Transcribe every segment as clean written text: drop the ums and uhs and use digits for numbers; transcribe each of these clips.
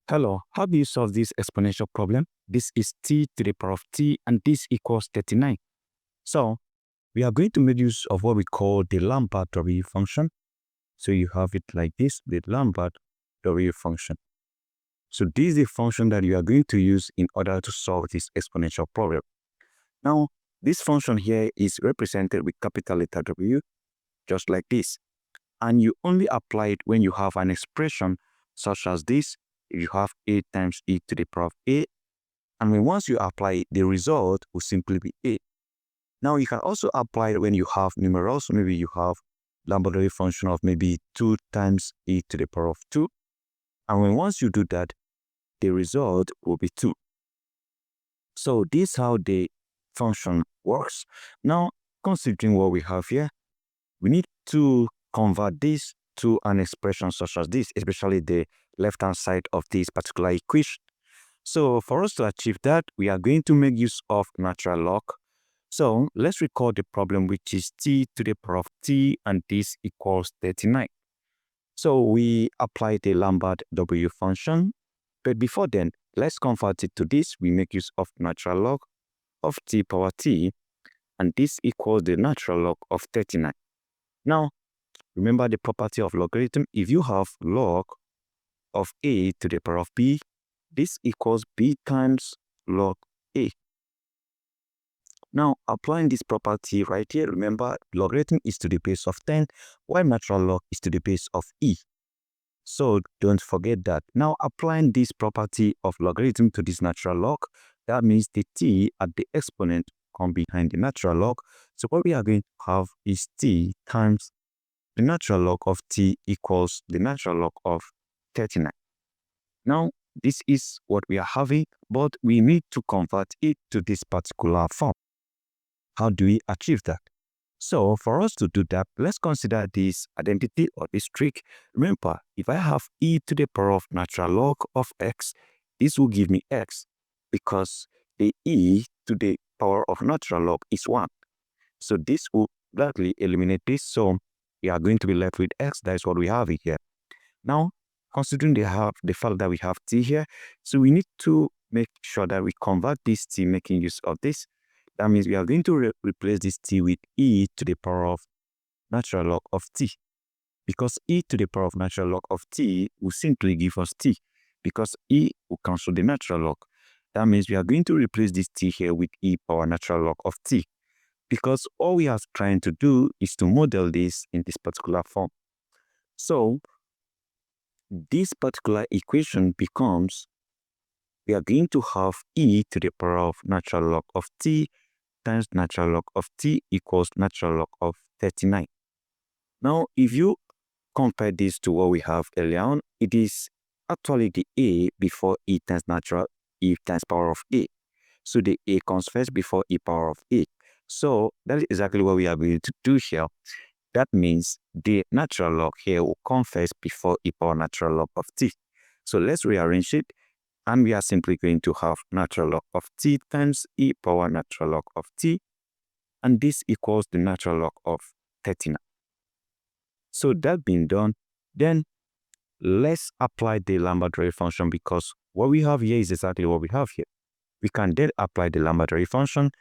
Hello, how do you solve this exponential problem? This is t to the power of t and this equals 39. So we are going to make use of what we call the Olympiad W function. So you have it like this, the Olympiad W function. So this is the function that you are going to use in order to solve this exponential problem. Now, this function here is represented with capital letter W, just like this. And you only apply it when you have an expression such as this. If you have a times e to the power of a, and when once you apply it, the result will simply be a. Now you can also apply it when you have numerals. Maybe you have Lambda function of maybe 2 times e to the power of 2. And when once you do that, the result will be 2. So this is how the function works. Now, considering what we have here, we need to convert this to an expression such as this, especially the left-hand side of this particular equation. So for us to achieve that, we are going to make use of natural log. So let's record the problem, which is t to the power of t, and this equals 39. So we apply the Lambert W function, but before then, let's convert it to this. We make use of natural log of t power t, and this equals the natural log of 39. Now, remember the property of logarithm. If you have log of a to the power of b, this equals b times log a. Now, applying this property right here, remember logarithm is to the base of 10, while natural log is to the base of e. So don't forget that. Now, applying this property of logarithm to this natural log, that means the t at the exponent come behind the natural log. So what we are going to have is t times the natural log of t equals the natural log of 39. Now, this is what we are having, but we need to convert it to this particular form. How do we achieve that? So for us to do that, let's consider this identity or this trick. Remember, if I have e to the power of natural log of x, this will give me x because the e to the power of natural log is 1. So this will gladly eliminate this. So we are going to be left with x. That is what we have here. Now, considering the fact that we have t here, so we need to make sure that we convert this t making use of this. That means we are going to replace this t with e to the power of natural log of t. Because e to the power of natural log of t will simply give us t. Because e will cancel the natural log. That means we are going to replace this t here with e power natural log of t. Because all we are trying to do is to model this in this particular form. So this particular equation becomes, we are going to have e to the power of natural log of t times natural log of t equals natural log of 39. Now, if you compare this to what we have earlier on, it is actually the a before e times natural, e times power of a. So the a comes first before e power of a. So that is exactly what we are going to do here. That means the natural log here will come first before e power natural log of t. So let's rearrange it. And we are simply going to have natural log of t times e power natural log of t. And this equals the natural log of 39. So that being done, then let's apply the Lambert function because what we have here is exactly what we have here. We can then apply the Lambert function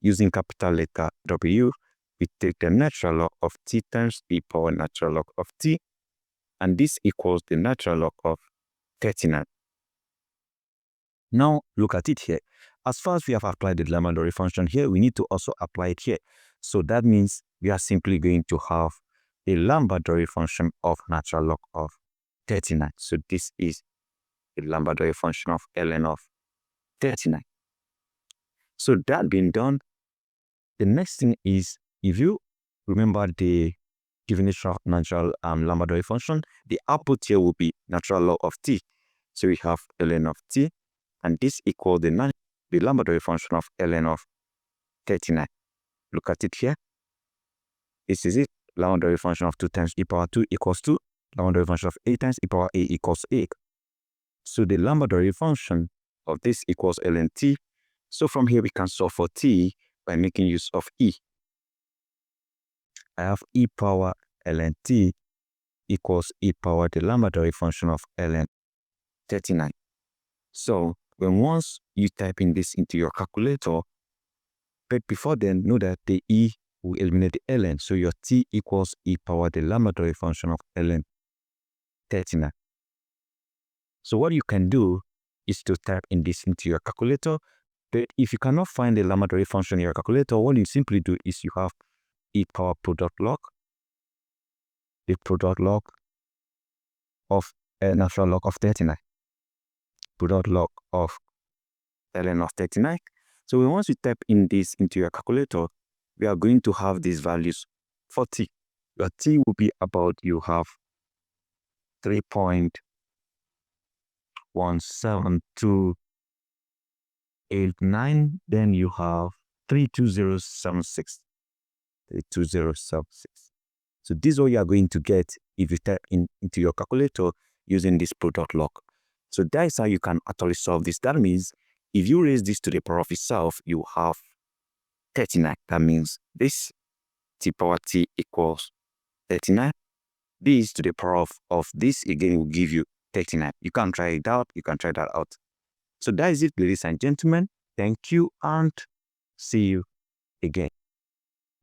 using capital letter W. We take the natural log of t times e power natural log of t. And this equals the natural log of 39. Now, look at it here. As far as we have applied the Lambert function here, we need to also apply it here. So that means we are simply going to have a Lambert function of natural log of 39. So this is the Lambert function of ln of 39. So that being done, the next thing is, if you remember the definition of natural Lambert function, the output here will be natural log of t. So we have ln of t. And this equals the Lambert function of ln of 39. Look at it here. This is it. Lambert function of 2 times e power 2 equals 2. Lambert function of a times e power a equals a. So the Lambert function of this equals ln t. So from here we can solve for t by making use of e. I have e power ln t equals e power the Lambert function of ln 39. So once you type in this into your calculator, but before then, know that the e will eliminate the ln. So your t equals e power the laboratory function of ln 39. So what you can do is to type in this into your calculator. But if you cannot find the laboratory function in your calculator, what you simply do is you have e power product log, the product log of natural log of 39, product log of ln of 39. So once you type in this into your calculator, we are going to have these values for t. Your t will be about, you have 3.17289, then you have 32076. 32076. So this is what you are going to get if you type into your calculator using this product log. So that is how you can actually solve this. That means if you raise this to the power of itself, you have 39. That means this t power t equals 39. This to the power of this again will give you 39. You can try it out. You can try that out. So that is it, ladies and gentlemen. Thank you and see you again.